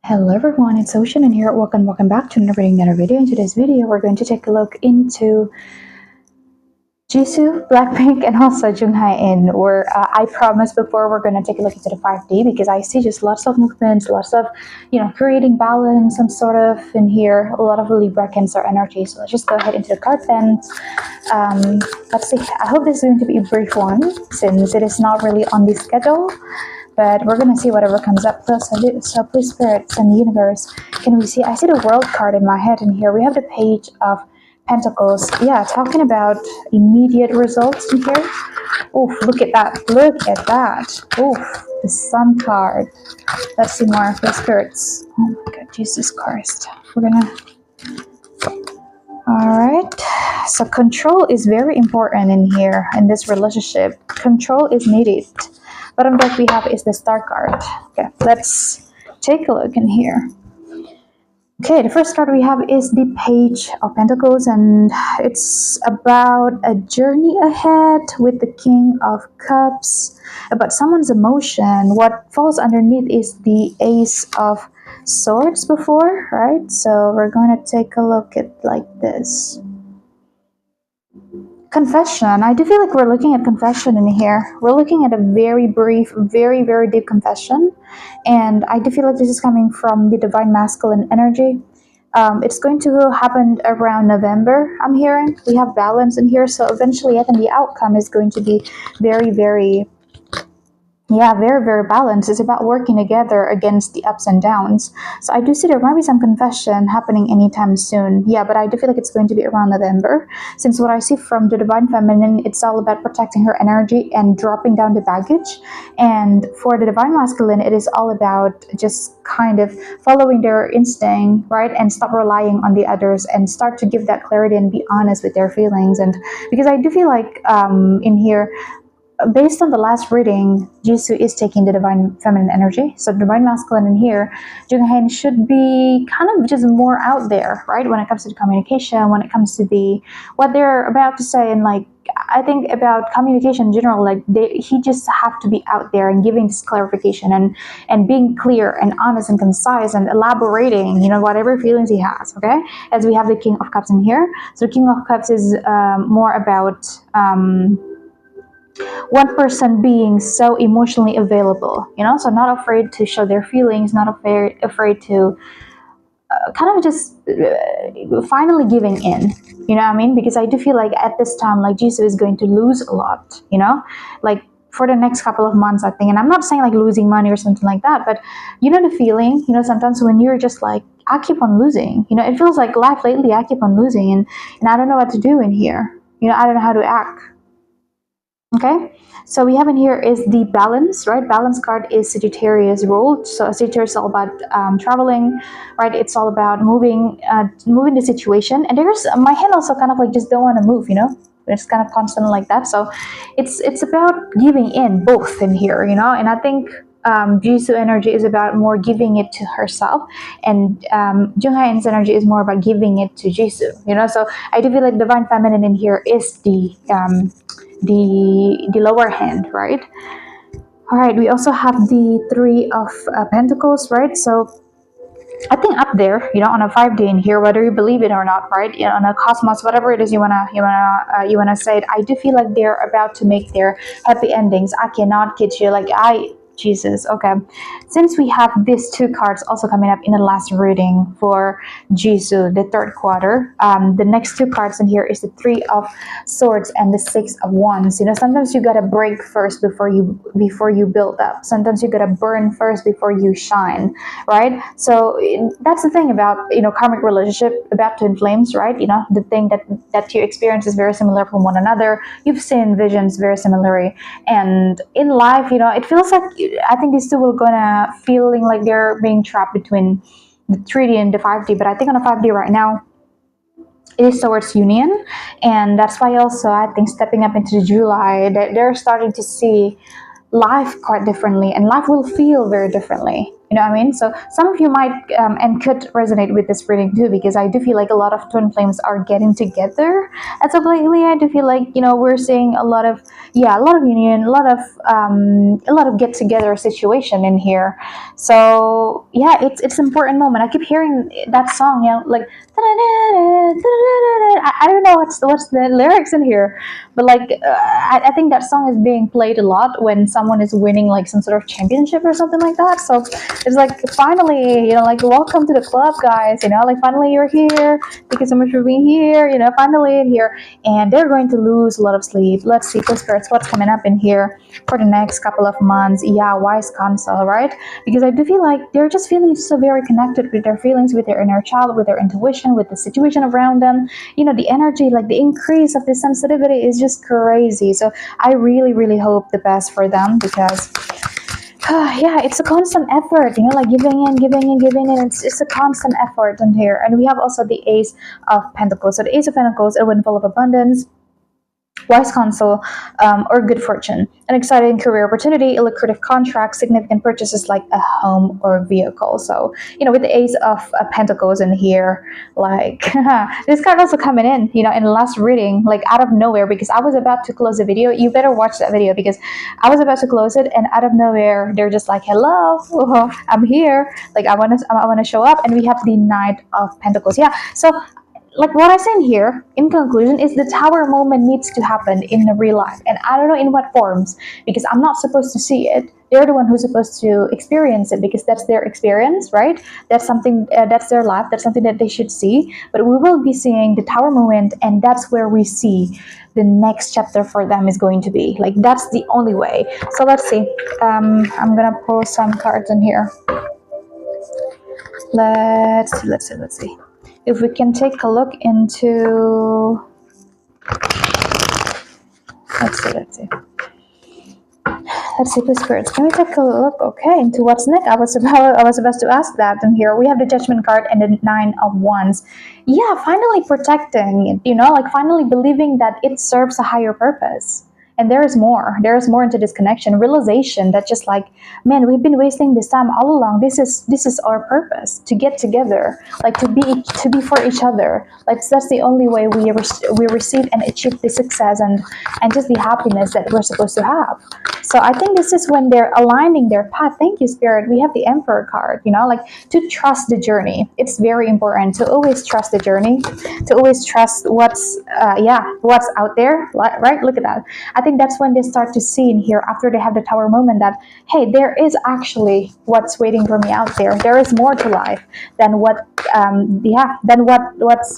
Hello everyone, it's Ocean and here. Welcome back to another video. In today's video, we're going to take a look into Jisoo, Blackpink, and also Jung Hae in. Where I promised before we're going to take a look into the 5D because I see just lots of movements, lots of creating balance, some sort of in here, a lot of Libra Cancer energy. So let's just go ahead into the card pens. Let's see. I hope this is going to be a brief one since it is not really on the schedule. But we're gonna see whatever comes up. So please, spirits and the universe, can we see? I see the world card in my head, and here we have the page of Pentacles. Yeah, talking about immediate results in here. Oof, look at that! Look at that! Oof, the Sun card. Let's see more for spirits. Oh my God, Jesus Christ! We're gonna. All right. So control is very important in here in this relationship. Control is needed. Bottom deck we have is the Star card. Okay, let's take a look in here. Okay, the first card we have is the Page of Pentacles, and it's about a journey ahead with the King of Cups, about someone's emotion. What falls underneath is the Ace of Swords before, right? So we're going to take a look at like this. Confession. I do feel like we're looking at confession in here. We're looking at a very brief, very, very deep confession. And I do feel like this is coming from the Divine Masculine energy. It's going to happen around November, I'm hearing. We have balance in here. So eventually, I think the outcome is going to be very, very very, very balanced. It's about working together against the ups and downs. So I do see there might be some confession happening anytime soon. Yeah, but I do feel like it's going to be around November. Since what I see from the Divine Feminine, it's all about protecting her energy and dropping down the baggage. And for the Divine Masculine, it is all about just kind of following their instinct, right? And stop relying on the others and start to give that clarity and be honest with their feelings. And because I do feel like in here, based on the last reading, Jisoo is taking the Divine Feminine energy. So Divine Masculine in here, Jung Hae should be kind of just more out there, right? When it comes to the communication, when it comes to what they're about to say, and like I think about communication in general, like he just have to be out there and giving this clarification and being clear and honest and concise and elaborating, whatever feelings he has. Okay, as we have the King of Cups in here, so the King of Cups is more about. One person being so emotionally available, so not afraid to show their feelings, not afraid to kind of just finally giving in, you know what I mean? Because I do feel like at this time, like Jisoo is going to lose a lot, like for the next couple of months, I think. And I'm not saying like losing money or something like that, but the feeling, sometimes when you're just like, I keep on losing, it feels like life lately, I keep on losing and I don't know what to do in here. I don't know how to act. Okay, so we have in here is the balance, right? Balance card is Sagittarius ruled. So Sagittarius is all about traveling, right? It's all about moving the situation. And there's my hand also kind of like just don't want to move, it's kind of constant like that. So it's about giving in both in here, and I think Jisoo energy is about more giving it to herself, and Jung Hae's energy is more about giving it to Jisoo, So I do feel like Divine Feminine in here is the lower hand, right? All right, we also have the Three of Pentacles, right? So I think up there, on a 5D in here, whether you believe it or not, right? On a cosmos, whatever it is you wanna say it. I do feel like they're about to make their happy endings. I cannot kid you. Jesus. Okay, since we have these two cards also coming up in the last reading for Jisoo, the third quarter, the next two cards in here is the Three of Swords and the Six of Wands. Sometimes you gotta break first before you build up. Sometimes you gotta burn first before you shine, right? So that's the thing about karmic relationship, about twin flames, right? The thing that you experience is very similar from one another. You've seen visions very similarly, and in life, it feels like I think these two will gonna feeling like they're being trapped between the 3D and the 5D. But I think on a 5D right now, it is towards union, and that's why also I think stepping up into July, that they're starting to see life quite differently, and life will feel very differently. You know what I mean? So some of you might and could resonate with this reading too, because I do feel like a lot of twin flames are getting together as of lately. I do feel like, you know, we're seeing a lot of, yeah, a lot of union, a lot of get together situation in here. So yeah, it's an important moment. I keep hearing that song, you know, like I don't know what's the lyrics in here, but like I think that song is being played a lot when someone is winning like some sort of championship or something like that. So it's like finally, you know, like welcome to the club, guys. You know, like finally you're here. Thank you so much for being here. You know, finally in here, and they're going to lose a lot of sleep. Let's see, spirits, what's coming up in here for the next couple of months. Yeah, wise counsel, right? Because I do feel like they're just feeling so very connected with their feelings, with their inner child, with their intuition, with the situation around them. You know, the energy, like the increase of the sensitivity is just crazy. So I really, really hope the best for them, because yeah, it's a constant effort, you know, like giving in, giving in, giving in. It's a constant effort in here. And we have also the Ace of Pentacles. So the Ace of Pentacles, a windfall of abundance, wise counsel, or good fortune, an exciting career opportunity, a lucrative contract, significant purchases like a home or a vehicle. So, you know, with the Ace of Pentacles in here, like this card also coming in, you know, in the last reading, like out of nowhere, because I was about to close the video. You better watch that video, because I was about to close it, and out of nowhere, they're just like, hello, I'm here. Like, I want to show up. And we have the Knight of Pentacles. Yeah. So like what I say in here, in conclusion, is the tower moment needs to happen in the real life. And I don't know in what forms, because I'm not supposed to see it. They're the one who's supposed to experience it, because that's their experience, right? That's something, that's their life. That's something that they should see. But we will be seeing the tower moment, and that's where we see the next chapter for them is going to be. Like, that's the only way. So let's see. I'm going to pull some cards in here. Let's see. If we can take a look into, let's see, please, spirits. Can we take a look, okay, into what's next? I was about to ask that. And here we have the Judgment card and the Nine of Wands. Yeah, finally protecting it, you know, like finally believing that it serves a higher purpose. And there's more into this connection, realization that just like, man, we've been wasting this time all along. This is our purpose, to get together, like to be for each other. Like that's the only way we receive and achieve the success and just the happiness that we're supposed to have. So I think this is when they're aligning their path. Thank you, Spirit. We have the Emperor card, you know, like to trust the journey. It's very important to always trust the journey, to always trust what's out there, right? Look at that. I think that's when they start to see in here, after they have the tower moment, that hey, there is actually what's waiting for me out there. There is more to life than what's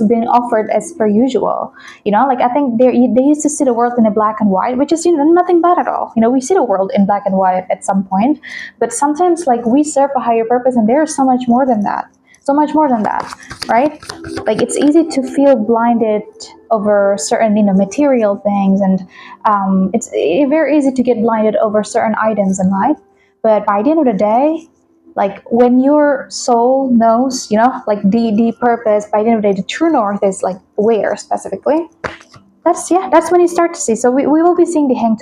been offered as per usual. You know, like I think they used to see the world in a black and white, which is, you know, nothing bad at all. You know, we see the world in black and white at some point, but sometimes like we serve a higher purpose, and there is so much more than that. So much more than that, right? Like it's easy to feel blinded over certain, you know, material things, and it's very easy to get blinded over certain items in life. But by the end of the day, like when your soul knows, you know, like the purpose, by the end of the day, the true north is like where specifically. That's when you start to see. So we will be seeing the hanged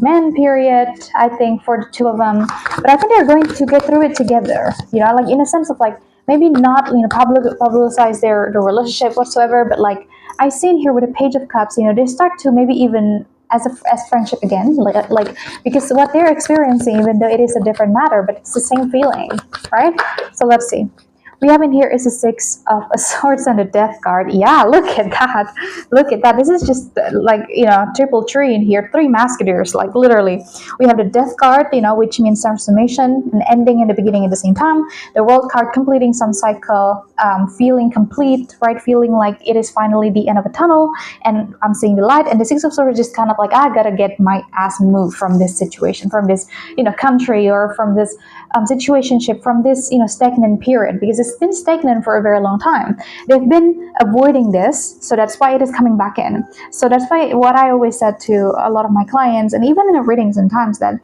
man period, I think, for the two of them. But I think they're going to get through it together. You know, like in a sense of like maybe not, you know, publicize their relationship whatsoever, but like I see in here with a Page of Cups, you know, they start to maybe even as friendship again, like because what they're experiencing, even though it is a different matter, but it's the same feeling, right? So let's see. We have in here is a Six of Swords and a Death card. Yeah, look at that. Look at that. This is just like, you know, triple tree in here. 3 Musketeers, like literally. We have the Death card, you know, which means transformation, an ending and the beginning at the same time. The World card, completing some cycle, feeling complete, right? Feeling like it is finally the end of a tunnel, and I'm seeing the light. And the Six of Swords is just kind of like, I gotta get my ass moved from this situation, from this, you know, country, or from this situationship, from this, you know, stagnant period, because it's been stagnant for a very long time. They've been avoiding this, so that's why it is coming back in. So that's why what I always said to a lot of my clients, and even in the readings sometimes, that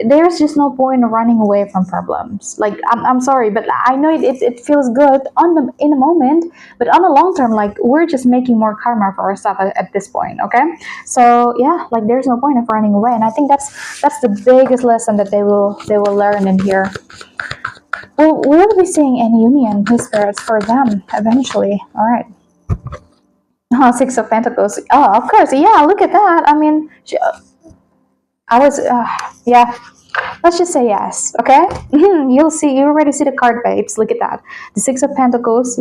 there's just no point in running away from problems. Like I'm sorry, but I know it feels good in the moment, but on the long term, like we're just making more karma for ourselves at this point. Okay, so yeah, like there's no point of running away, and I think that's the biggest lesson that they will learn in here. Well, we'll be seeing an union, His spirits, for them eventually. All right. Oh, Six of Pentacles. Oh, of course. Yeah, look at that. I mean, I was, yeah. Let's just say yes, okay? You'll see, you already see the card, babes. Look at that. The Six of Pentacles,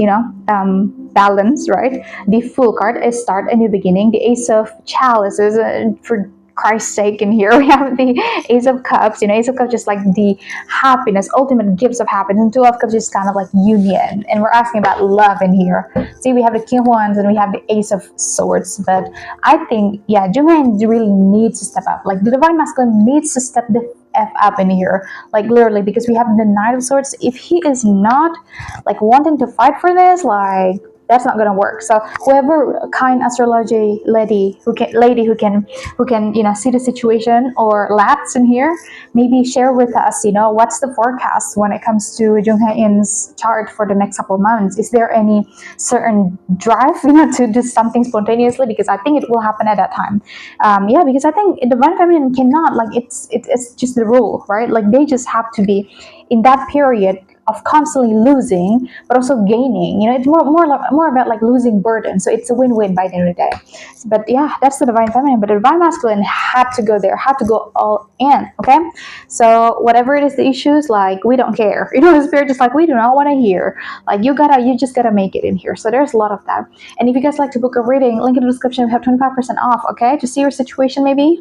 balance, right? The Fool card is start a new beginning. The Ace of Chalices, for Christ's sake, in here we have the Ace of Cups. Ace of Cups just like the happiness, ultimate gifts of happiness, and Two of Cups is kind of like union. And we're asking about love in here. See, we have the King of Wands and we have the Ace of Swords. But I think, yeah, Jung Hae really needs to step up. Like the Divine Masculine needs to step the F up in here, like literally, because we have the Knight of Swords. If he is not like wanting to fight for this, like that's not gonna work. So whoever kind astrology lady who can see the situation, or lads in here, maybe share with us what's the forecast when it comes to Jung Hae-in's chart for the next couple of months. Is there any certain drive to do something spontaneously, because I think it will happen at that time. Yeah, because I think the divine feminine cannot, like, it's just the rule, right? Like they just have to be in that period of constantly losing but also gaining. It's more about like losing burden, so it's a win-win by the end of the day. But yeah, that's the divine feminine. But the divine masculine had to go there, had to go all in. Okay, so whatever it is, the issues, like, we don't care. The spirit just like, we do not want to hear, like, you just gotta make it in here. So there's a lot of that. And if you guys like to book a reading, link in the description, we have 25% off. Okay, to see your situation, maybe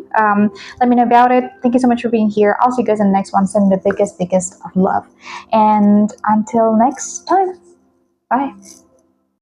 let me know about it. Thank you so much for being here. I'll see you guys in the next one. Sending the biggest of love, and until next time, bye.